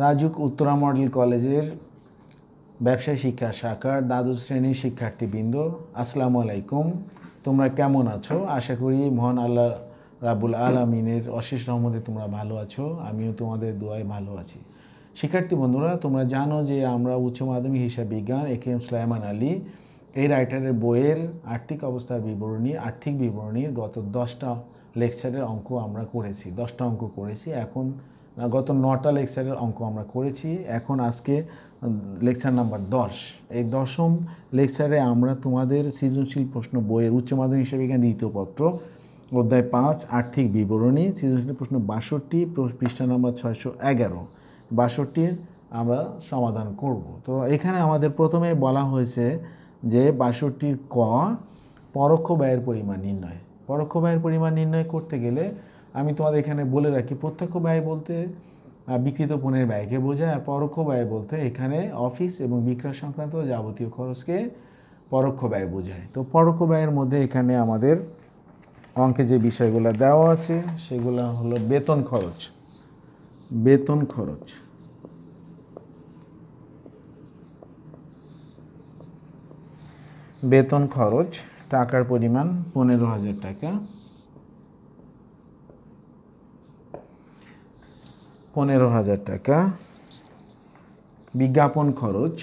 RAJUK Uttara model কলেজের ব্যবসায় শিক্ষা শাখার দ্বাদশ শ্রেণীর শিক্ষার্থীবৃন্দ, আসসালামু আলাইকুম। তোমরা কেমন আছো? আশা করি মহান আল্লাহ রাব্বুল আলামিনের অশেষ রহমতে তোমরা ভালো আছো। আমিও তোমাদের দোয়ায় ভালো আছি। শিক্ষার্থী বন্ধুরা, তোমরা জানো যে আমরা উচ্চ মাধ্যমিক হিসাব বিজ্ঞান এ.কে.এম. সুলাইমান আলী এই রাইটারের বইয়ের আর্থিক অবস্থার বিবরণী, আর্থিক বিবরণীর গত 10টা লেকচারের অঙ্ক আমরা করেছি। 10টা অঙ্ক করেছি। এখন গত 9টা লেকচারের অঙ্ক আমরা করেছি। এখন আজকে লেকচার নাম্বার 10। এই 10ম লেকচারে আমরা তোমাদের সৃজনশীল প্রশ্ন বইয়ের উচ্চ মাধ্যমিক হিসাব বিজ্ঞান দ্বিতীয় পত্র অধ্যায় 5 আর্থিক বিবরণী সৃজনশীল প্রশ্ন 62 পৃষ্ঠা নম্বর 611 62 আমরা সমাধান করব। তো এখানে আমাদের প্রথমে বলা হয়েছে যে 62 ক পরোক্ষ ব্যয়ের পরিমাণ নির্ণয়। পরোক্ষ ব্যয়ের পরিমাণ নির্ণয় করতে গেলে আমি তোমাদের এখানে বলে রাখি, প্রত্যক্ষ ব্যয় বলতে বিক্রিত পণ্যের ব্যয়কে বোঝায়, আর পরোক্ষ ব্যয় বলতে এখানে অফিস এবং বিক্রয় সংক্রান্ত যাবতীয় খরচকে পরোক্ষ ব্যয় বোঝায়। তো পরোক্ষ ব্যয়ের মধ্যে এখানে আমাদের অঙ্কে যে বিষয়গুলো দেওয়া আছে সেগুলো হলো বেতন খরচ। বেতন খরচ, বেতন খরচ টাকার পরিমাণ 15,000 টাকা। 15,000 টাকা। বিজ্ঞাপন খরচ,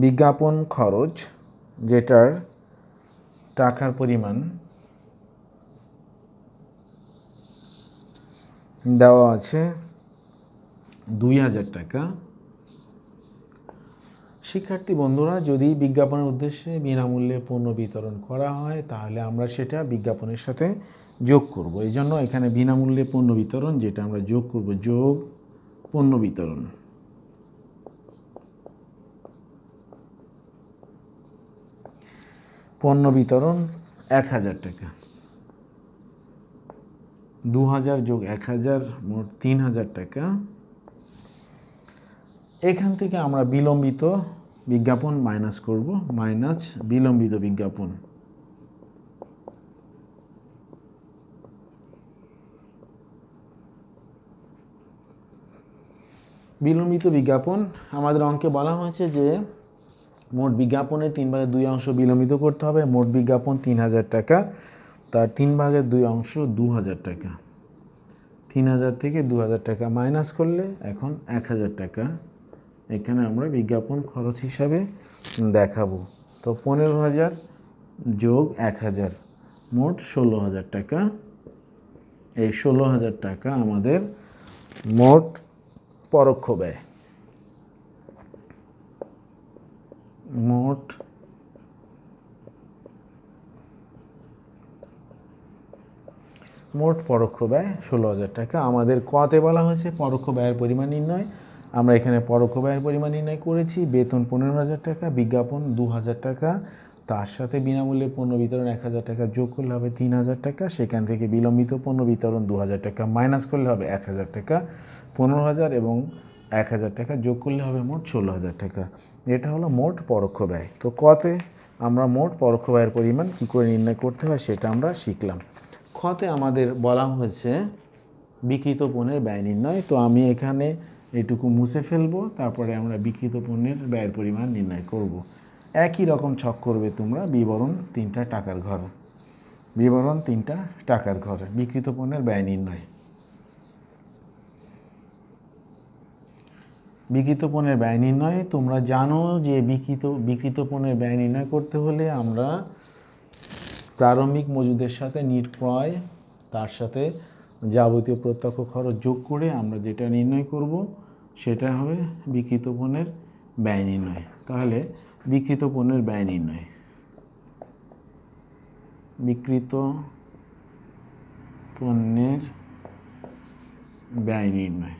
বিজ্ঞাপন খরচ যেটার টাকার পরিমাণ দেওয়া আছে 2,000 টাকা। শিক্ষার্থী বন্ধুরা, যদি বিজ্ঞাপনের উদ্দেশ্যে বিনামূল্যে পণ্য বিতরণ করা হয় তাহলে আমরা সেটা বিজ্ঞাপনের সাথে যোগ করব। এই জন্য এখানে বিনামূল্যে পণ্য বিতরণ যেটা আমরা যোগ করব, যোগ পণ্য বিতরণ। পণ্য বিতরণ 1,000 টাকা। 2,000 যোগ 1,000 মোট 3,000 টাকা। এখান থেকে আমরা বিলম্বিত বিজ্ঞাপন মাইনাস করব, মাইনাস বিলম্বিত বিজ্ঞাপন। বিলম্বিত বিজ্ঞাপন আমাদের অঙ্কে বলা হয়েছে যে মোট বিজ্ঞাপনের 3/2 অংশ বিলম্বিত করতে হবে। মোট বিজ্ঞাপন 3,000 টাকা, তার 3/2 অংশ 2,000 টাকা। 3,000 থেকে 2,000 টাকা মাইনাস করলে এখন 1,000 টাকা এখানে আমরা বিজ্ঞাপন খরচ হিসাবে দেখাবো। তো 15,000 যোগ 1,000 মোট 16,000 টাকা। এই 16,000 টাকা আমাদের মোট পরোক্ষ ব্যয়। মোট পরোক্ষ ব্যয় 16,000 টাকা। আমাদের কতে বলা হয়েছে পরোক্ষ ব্যয়ের পরিমাণ নির্ণয়। আমরা এখানে পরোক্ষ ব্যয়ের পরিমাণ নির্ণয় করেছি। বেতন 15,000 টাকা, বিজ্ঞাপন 2,000 টাকা, তার সাথে বিনামূল্যে পণ্য বিতরণ 1,000 টাকা যোগ করলে হবে 3,000 টাকা। সেখান থেকে বিলম্বিত পণ্য বিতরণ 2,000 টাকা মাইনাস করলে হবে 1,000 টাকা। 15,000 এবং 1,000 টাকা যোগ করলে হবে মোট 16,000 টাকা। এটা হলো মোট পরোক্ষ ব্যয়। তো কতে আমরা মোট পরোক্ষ ব্যয়ের পরিমাণ কী করে নির্ণয় করতে হয় সেটা আমরা শিখলাম। খতে আমাদের বলা হয়েছে বিক্রিত পণ্যের ব্যয় নির্ণয়। তো আমি এখানে এটুকু মুছে ফেলবো, তারপরে আমরা বিক্রিত পণ্যের ব্যয়ের পরিমাণ নির্ণয় করব। একই রকম ছক করবে তোমরা। বিবরণ 3টা টাকার ঘর, বিবরণ 3টা টাকার ঘর, বিক্রিত পণ্যের ব্যয় নির্ণয়। বিক্রিত পণ্যের ব্যয় নির্ণয় তোমরা জানো যে বিক্রিত পণ্যের ব্যয় নির্ণয় করতে হলে আমরা প্রারম্ভিক মজুদের সাথে নিট ক্রয়, তার সাথে যাবতীয় প্রত্যক্ষ খরচ যোগ করে আমরা যেটা নির্ণয় করব সেটা হবে বিক্রিত পণ্যের ব্যয় নির্ণয়। তাহলে বিক্রিত পণ্যের ব্যয় নির্ণয়, বিক্রিত পণ্যের ব্যয় নির্ণয়।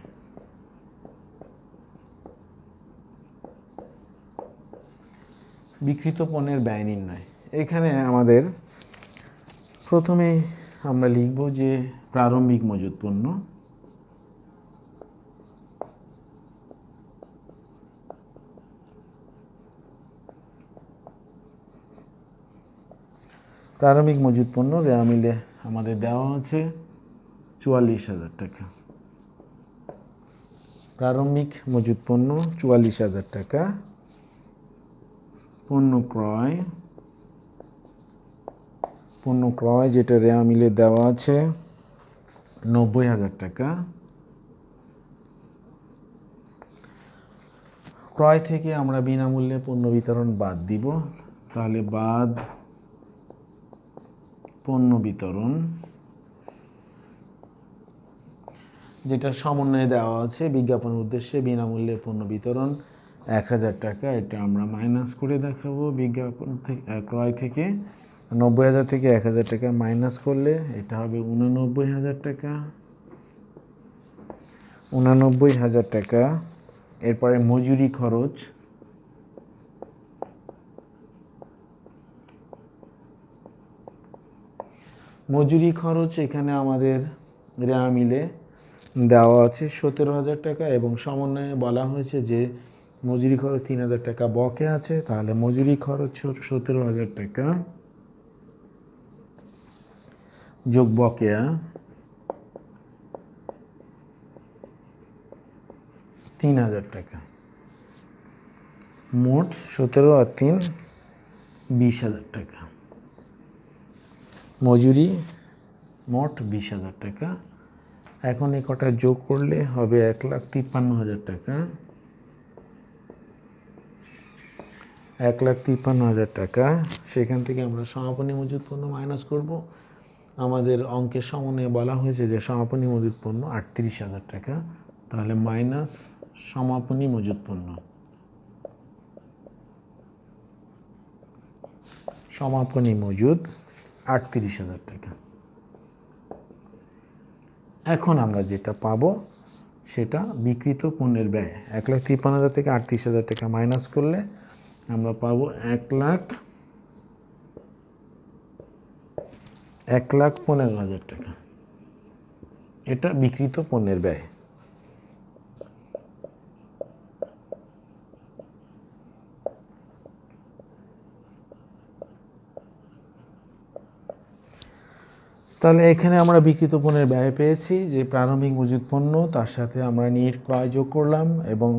বিক্রিত পণ্যের ব্যয় নির্ণয়, এখানে আমাদের প্রথমে আমরা লিখব যে প্রারম্ভিক মজুদ পণ্য, প্রারম্ভিক মজুদ পণ্য রেওয়া মিলে আমাদের দেওয়া আছে 44,000 টাকা। প্রারম্ভিক মজুদ পণ্য 44,000 টাকা। পণ্য ক্রয় যেটা রেওয়া মিলে দেওয়া আছে 90,000 টাকা। ক্রয় থেকে আমরা বিনামূল্যে পণ্য বিতরণ বাদ দিব, তাহলে বাদ পণ্য বিতরণ, যেটা সমন্বয়ে দেওয়া আছে বিজ্ঞাপনের উদ্দেশ্যে বিনামূল্যে পণ্য বিতরণ 1,000 টাকা। এটা আমরা মাইনাস করে দেখাবো বিজ্ঞাপন থেকে, ক্রয় থেকে 90,000 থেকে 1,000 টাকা মাইনাস করলে এটা হবে 89,000 টাকা। 89,000 টাকা। এরপরে মজুরি খরচ, এখানে আমাদের রেওয়া মিলে দেওয়া আছে 17,000 টাকা এবং সমন্বয়ে বলা হয়েছে যে মজুরি খরচ 3,000 টাকা বকে আছে, তাহলে মজুরি খরচ 17,000 টাকা যোগ বকেয়া 3,000 টাকা, মোট 17 আর 3 20,000 টাকা। মজুরি মোট 20,000 টাকা। এখন এই কটা যোগ করলে হবে 1,53,000 টাকা। 1,53,000 টাকা। সেখান থেকে আমরা সমাপনী মজুদ পণ্য মাইনাস করব। আমাদের অঙ্কের সমন্বয়ে বলা হয়েছে যে সমাপনী মজুদ পণ্য 38,000 টাকা, তাহলে মাইনাস সমাপনী মজুদ পণ্য। সমাপনী মজুদ 38,000 টাকা। এখন আমরা যেটা পাবো সেটা বিক্রিত পণ্যের ব্যয়। 1,53,000 থেকে 38,000 টাকা মাইনাস করলে আমরা পাবো 1,15,000 টাকা। এটা বিক্রিত পণ্যের ব্যয়। তাহলে এখানে আমরা বিক্রিত পণ্যের ব্যয় পেয়েছি যে প্রারম্ভিক মজুদ পণ্য, তার সাথে আমরা নিট ক্রয় যোগ করলাম এবং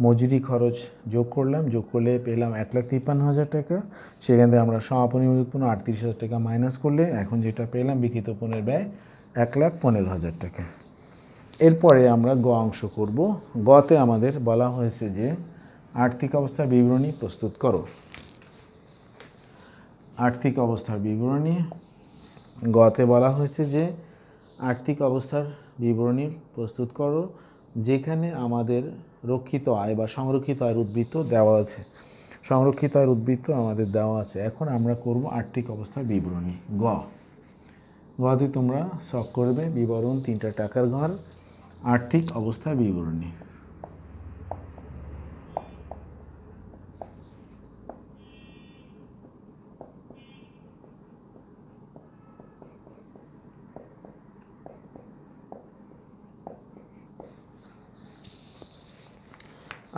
মজুরি খরচ যোগ করলাম, যোগ করলে পেলাম 1,53,000 টাকা। সেখান থেকে আমরা সমাপনী মজুদ পণ্য 38,000 টাকা মাইনাস করলে এখন যেটা পেলাম বিক্রিত পণ্যের ব্যয় 1,15,000 টাকা। এরপরে আমরা গ অংশ করব। গতে আমাদের বলা হয়েছে যে আর্থিক অবস্থার বিবরণী প্রস্তুত করো। আর্থিক অবস্থার বিবরণী, গতে বলা হয়েছে যে আর্থিক অবস্থার বিবরণী প্রস্তুত করো, যেখানে আমাদের রক্ষিত আয় বা সংরক্ষিত আয়ের উদ্বৃত্ত দেওয়া আছে। সংরক্ষিত আয়ের উদ্বৃত্ত আমাদের দেওয়া আছে। এখন আমরা করব আর্থিক অবস্থার বিবরণী। গতে তোমরা শখ করবে বিবরণ 3টা টাকার ঘর, আর্থিক অবস্থার বিবরণী।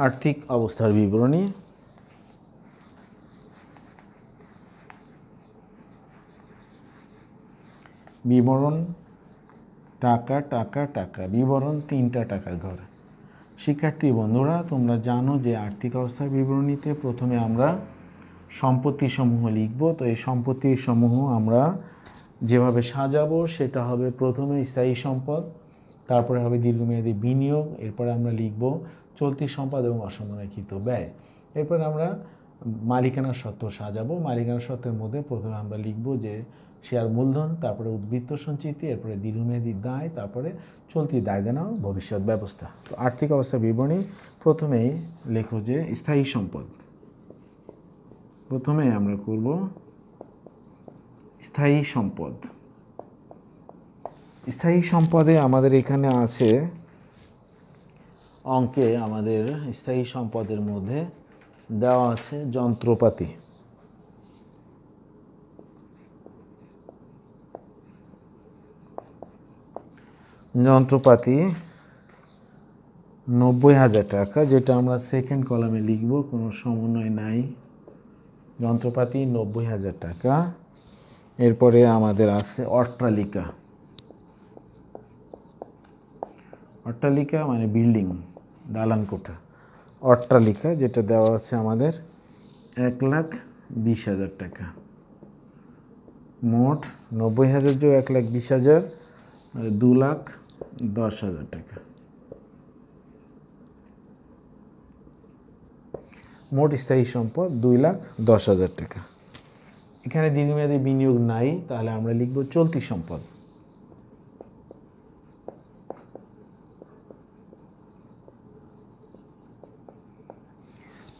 আর্থিক অবস্থার বিবরণী। বিবরণ টাকা টাকা টাকা, বিবরণ 3টা টাকার ঘর। শিক্ষার্থী বন্ধুরা, তোমরা জানো যে আর্থিক অবস্থার বিবরণীতে প্রথমে আমরা সম্পত্তি সমূহ লিখব। তো এই সম্পত্তি সমূহ আমরা যেভাবে সাজাবো সেটা হবে প্রথমে স্থায়ী সম্পদ, তারপরে হবে দীর্ঘমেয়াদী বিনিয়োগ, এরপরে আমরা লিখব চলতি সম্পদ এবং অসংরক্ষিত ব্যয়। এরপরে আমরা মালিকানা সত্ত্ব সাজাবো। মালিকানা সত্ত্বের মধ্যে প্রথমে আমরা লিখব যে শেয়ার মূলধন, তারপরে উদ্বৃত্ত সঞ্চিতি, এরপরে দীর্ঘমেয়াদী দায়, তারপরে চলতি দায় দেনা ও ভবিষ্যৎ ব্যবস্থা। তো আর্থিক অবস্থার বিবরণী প্রথমেই লেখো যে স্থায়ী সম্পদ। প্রথমে আমরা করব স্থায়ী সম্পদ। স্থায়ী সম্পদে আমাদের এখানে আছে অঙ্কে, আমাদের স্থায়ী সম্পদের মধ্যে দেওয়া আছে যন্ত্রপাতি। যন্ত্রপাতি 90,000 টাকা, যেটা আমরা সেকেন্ড কলামে লিখব, কোনো সমন্বয় নাই। যন্ত্রপাতি 90,000 টাকা। এরপরে আমাদের আছে অট্টালিকা। অট্টালিকা মানে বিল্ডিং, দালান কোঠা। অট্টালিকা যেটা দেওয়া আছে আমাদের 1,20,000 টাকা। মোট 90,000 যোগ 1,20,000 2,10,000 টাকা। মোট স্থায়ী সম্পদ 2,10,000 টাকা। এখানে দীর্ঘমেয়াদী বিনিয়োগ নাই, তাহলে আমরা লিখব চলতি সম্পদ।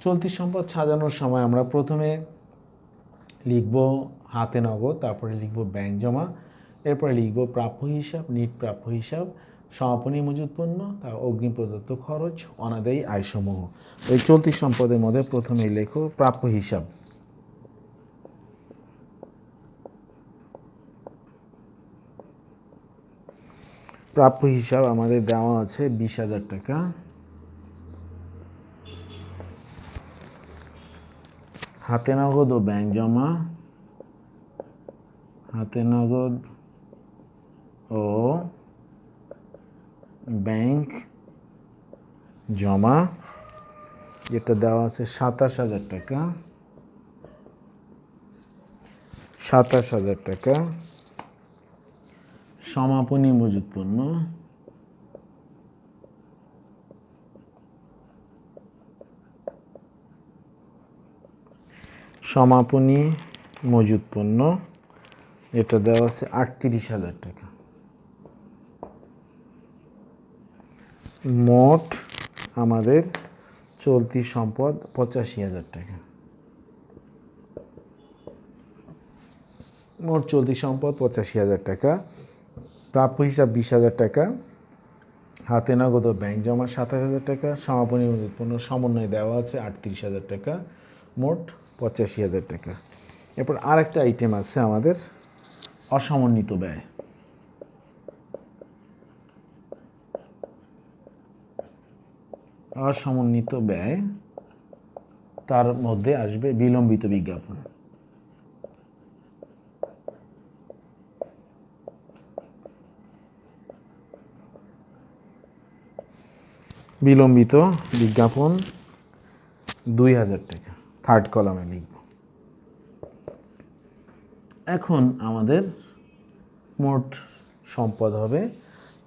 চলতি সম্পদ সাজানোর সময় আমরা প্রথমে লিখব হাতে নগদ, তারপরে লিখব ব্যাংক জমা, এরপরে লিখব প্রাপ্য হিসাব, নিট প্রাপ্য হিসাব, সমাপনী মজুত পণ্য, তার অগ্নি প্রদত্ত খরচ, অনাদায়ী আয়সমূহ। এই চলতি সম্পদের মধ্যে প্রথমেই লেখো প্রাপ্য হিসাব। প্রাপ্য হিসাব আমাদের দেওয়া আছে 20,000 টাকা। হাতে নগদ ও ব্যাংক জমা, হাতে নগদ ও ব্যাংক জমা যেটা দেওয়া আছে 27,000 টাকা। 27,000 টাকা। সমাপনী মজুত পণ্য, সমাপনী মজুত পণ্য এটা দেওয়া আছে 38,000 টাকা। মোট আমাদের চলতি সম্পদ 85,000 টাকা। মোট চলতি সম্পদ 85,000 টাকা। প্রাপ্য হিসাব 20,000 টাকা। হাতে নগদ ও ব্যাংক জমা 27,000 টাকা। সমাপনী মজুত পণ্য সমন্বয় দেওয়া আছে 38,000 টাকা। মোট 85,000 টাকা। এরপর আরেকটা আইটেম আছে আমাদের অসমন্বিত ব্যয়। অসমন্বিত ব্যয়, তার মধ্যে আসবে বিলম্বিত বিজ্ঞাপন। বিলম্বিত বিজ্ঞাপন 2,000 টাকা, থার্ড কলামে লিখব। এখন আমাদের মোট সম্পদ হবে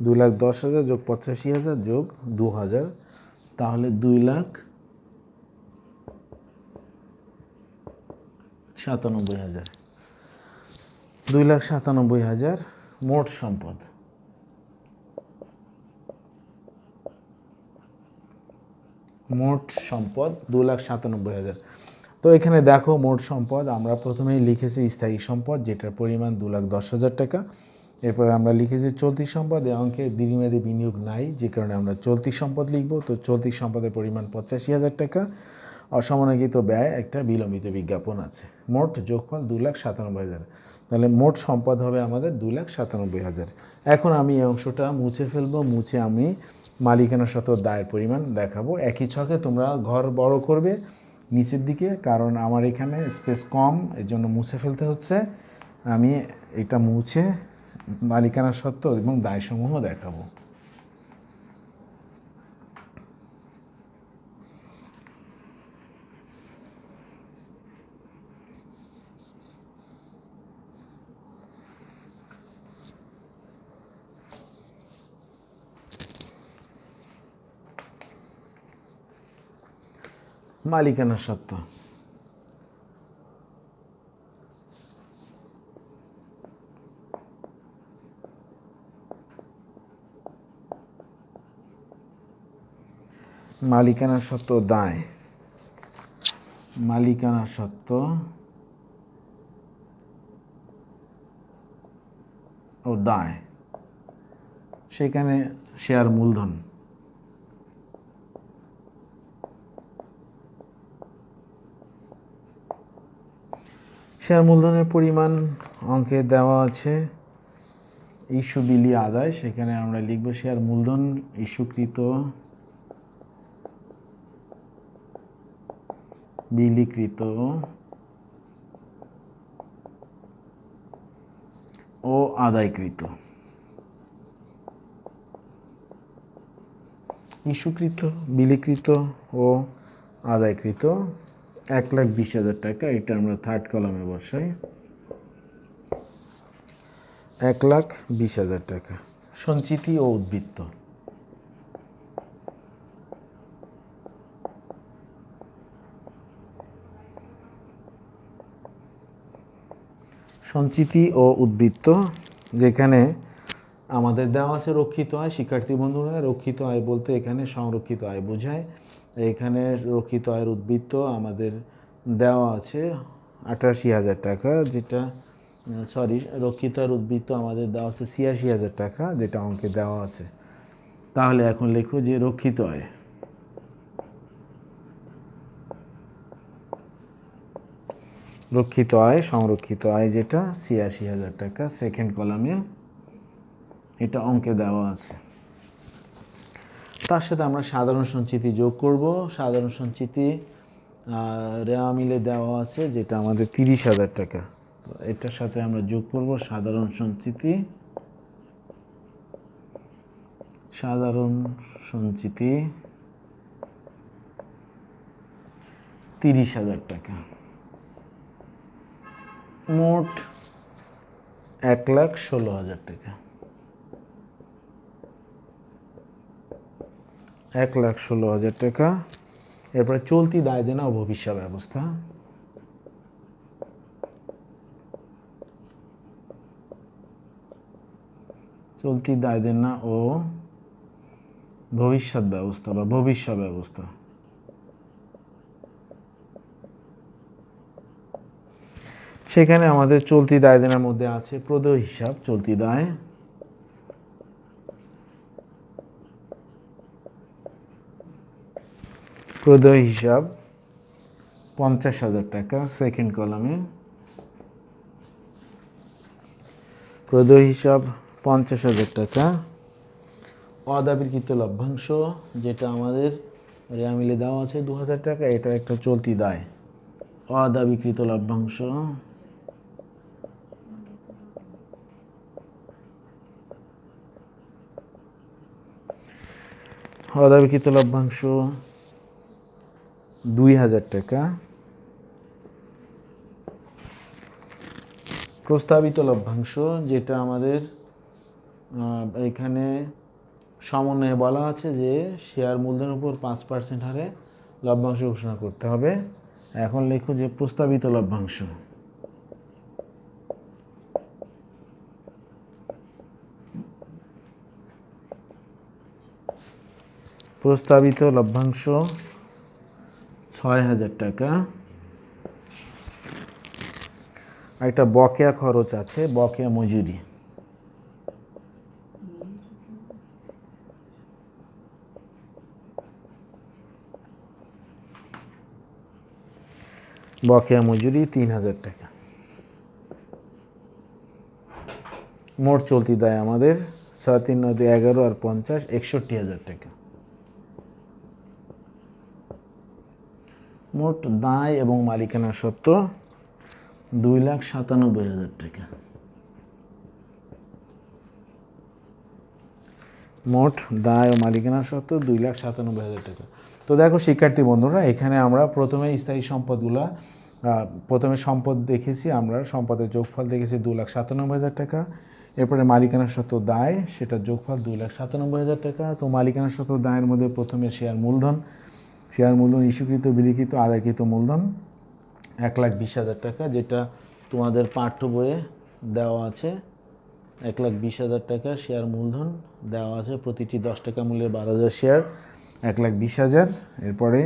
2,10,000 যোগ 85,000 যোগ 2,000, তাহলে 2,97,000। 2,97,000 মোট সম্পদ। মোট সম্পদ 2,97,000। তো এখানে দেখো মোট সম্পদ আমরা প্রথমেই লিখেছি স্থায়ী সম্পদ, যেটার পরিমাণ 2,10,000 টাকা। এরপরে আমরা লিখেছি চলতি সম্পদ, এই অঙ্কে দীর্ঘমেয়াদী বিনিয়োগ নাই, যে কারণে আমরা চলতি সম্পদ লিখব। তো চলতি সম্পদের পরিমাণ 85,000 টাকা। অসমনাকৃত ব্যয় একটা বিলম্বিত বিজ্ঞাপন আছে। মোট যোগফল 2,97,000। তাহলে মোট সম্পদ হবে আমাদের 2,97,000। এখন আমি এই অংশটা মুছে ফেলবো, মুছে আমি মালিকানা সত্ত্ব দায়ের পরিমাণ দেখাবো। একই ছকে তোমরা ঘর বড় করবে নিচের দিকে, কারণ আমার এখানে স্পেস কম, এর জন্য মুছে ফেলতে হচ্ছে। আমি এটা মুছে মালিকানা সত্ত্ব এবং দায়সমূহ দেখাবো। মালিকানা সত্ত্ব, মালিকানা সত্ত্ব দায়, মালিকানা সত্ত্ব ও দায়, সেখানে শেয়ার মূলধন, শেয়ার মূলধনের পরিমাণ অঙ্কে দেওয়া আছে ইস্যু বিলি আদায়, সেখানে আমরা লিখব শেয়ার মূলধন ইস্যুকৃত বিলিকৃত ও আদায়কৃত, ইস্যুকৃত, বিলিকৃত ও আদায়কৃত 1,20,000 টাকা। এটা আমরা থার্ড কলামে বসাই, 1,20,000 টাকা। সঞ্চিতি ও উদ্বৃত্ত, সঞ্চিতি ও উদ্বৃত্ত, যেখানে আমাদের দেওয়া আছে রক্ষিত আয়। শিক্ষার্থী বন্ধুরা, রক্ষিত আয় বলতে এখানে সংরক্ষিত আয় বোঝায়। এখানে রক্ষিত আয়ের উদ্বৃত্ত আমাদের দেওয়া আছে 88,000 টাকা, যেটা রক্ষিত আয়ের উদ্বৃত্ত আমাদের দেওয়া আছে 86,000 টাকা, যেটা অঙ্কে দেওয়া আছে। তাহলে এখন লেখো যে রক্ষিত আয়, রক্ষিত আয় সংরক্ষিত আয় যেটা 86,000 টাকা, সেকেন্ড কলামে এটা অঙ্কে দেওয়া আছে। তার সাথে আমরা সাধারণ সঞ্চিতি যোগ করব। সাধারণ সঞ্চিতি রেওয়া মিলে দেওয়া আছে, যেটা আমাদের 30,000 টাকা। তো এটার সাথে আমরা যোগ করব সাধারণ সঞ্চিতি, সাধারণ সঞ্চিতি 30,000 টাকা, মোট 1,16,000 টাকা, 1,16,000 টাকা। এরপরে চলতি দায় দেনা ও ভবিষ্যৎ ব্যবস্থা, চলতি দায় দেনা ও ভবিষ্যৎ ব্যবস্থা বা ভবিষ্যৎ ব্যবস্থা। সেখানে আমাদের চলতি দায় দেনার মধ্যে আছে প্রদেয় হিসাব, চলতি দায়, প্রদেয় হিসাব 50,000 টাকা, সেকেন্ড কলামে প্রদেয় হিসাব 50,000 টাকা। অদাবিকৃত লভ্যাংশ, যেটা আমাদের রেওয়া মিলে দেওয়া আছে 2,000 টাকা, এটা একটা চলতি দায়। অদাবিকৃত লভ্যাংশ, অদাবিকৃত লভ্যাংশ 2,000 টাকা। প্রস্তাবিত লভ্যাংশ, যেটা আমাদের এখানে সমন্বয়ে বলা আছে যে শেয়ার মূলধনের উপর 5% হারে লভ্যাংশ ঘোষণা করতে হবে। এখন লেখো যে প্রস্তাবিত লভ্যাংশ, প্রস্তাবিত লভ্যাংশ 6,000 টাকা। একটা বকেয়া খরচ আছে, বকেয়া মজুরি, বকেয়া মজুরি 3,000 টাকা। মোট চলতি দায় আমাদের 6, 3, 9, 11 আর 50, 61,000 টাকা। মোট দায় এবং মালিকানা সত্ত্ব 2,97,000 টাকা। মোট দায় ও মালিকানা সত্ত্ব 2,97,000 টাকা। তো দেখো শিক্ষার্থী বন্ধুরা, এখানে আমরা প্রথমে স্থায়ী সম্পদগুলা, প্রথমে সম্পদ দেখেছি, আমরা সম্পদের যোগফল দেখেছি 2,97,000 টাকা। এরপরে মালিকানা সত্ত্ব দায়, সেটা যোগফল 2,97,000 টাকা। তো মালিকানা সত্ত্ব দায়ের মধ্যে প্রথমে শেয়ার মূলধন, শেয়ার মূলধন ইস্যুকৃত, বিলিকৃত, আদায়কৃত মূলধন 1,20,000 টাকা, যেটা তোমাদের পাঠ্য বইয়ে দেওয়া আছে। 1,20,000 টাকা শেয়ার মূলধন দেওয়া আছে, প্রতিটি 10 টাকা মূল্যের 12,000 শেয়ার, 1,20,000। এরপরে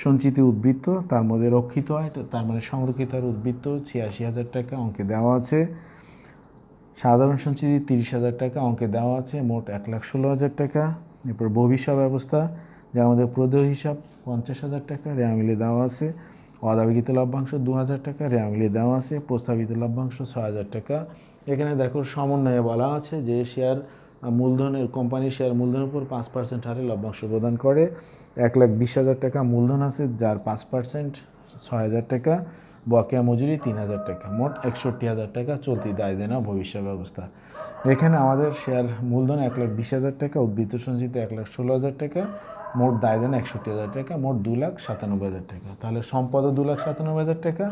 সঞ্চিতি উদ্বৃত্ত, তার মধ্যে রক্ষিত আয়, তার মানে সংরক্ষিত আয়ের উদ্বৃত্ত 86,000 টাকা, অঙ্কে দেওয়া আছে। সাধারণ সঞ্চিতি 30,000 টাকা, অঙ্কে দেওয়া আছে, মোট 1,16,000 টাকা। এরপর ভবিষ্যৎ ব্যবস্থা, যার মধ্যে প্রদেয় হিসাব 50,000 টাকা, রেওয়া মিলে দেওয়া আছে। অদাবিকৃত লভ্যাংশ 2,000 টাকা, রেওয়া মিলে দেওয়া আছে। প্রস্তাবিত লভ্যাংশ 6,000 টাকা। এখানে দেখো সমন্বয়ে বলা আছে যে শেয়ার মূলধনের, কোম্পানির শেয়ার মূলধনের উপর 5% হারে লভ্যাংশ প্রদান করে। 1,20,000 টাকা মূলধন আছে, যার 5% 6,000 টাকা। বকেয়া মজুরি 3,000 টাকা, মোট 61,000 টাকা চলতি দায় দেনা ভবিষ্যৎ ব্যবস্থা। এখানে আমাদের শেয়ার মূলধন 1,20,000 টাকা, উদ্বৃত্ত সঞ্চিত 1,16,000 টাকা, মোট দায় দেনা 61,000 টাকা, মোট 2,97,000 টাকা। তাহলে সম্পদও 2,97,000 টাকা,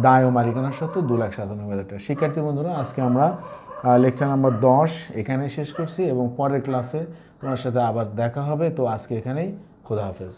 দায় ও মালিকানা সত্ত্ব 2,97,000 টাকা। শিক্ষার্থী বন্ধুরা, আজকে আমরা লেকচার নাম্বার 10 এখানে শেষ করছি এবং পরের ক্লাসে তোমার সাথে আবার দেখা হবে। তো আজকে এখানেই, খোদা হাফেজ।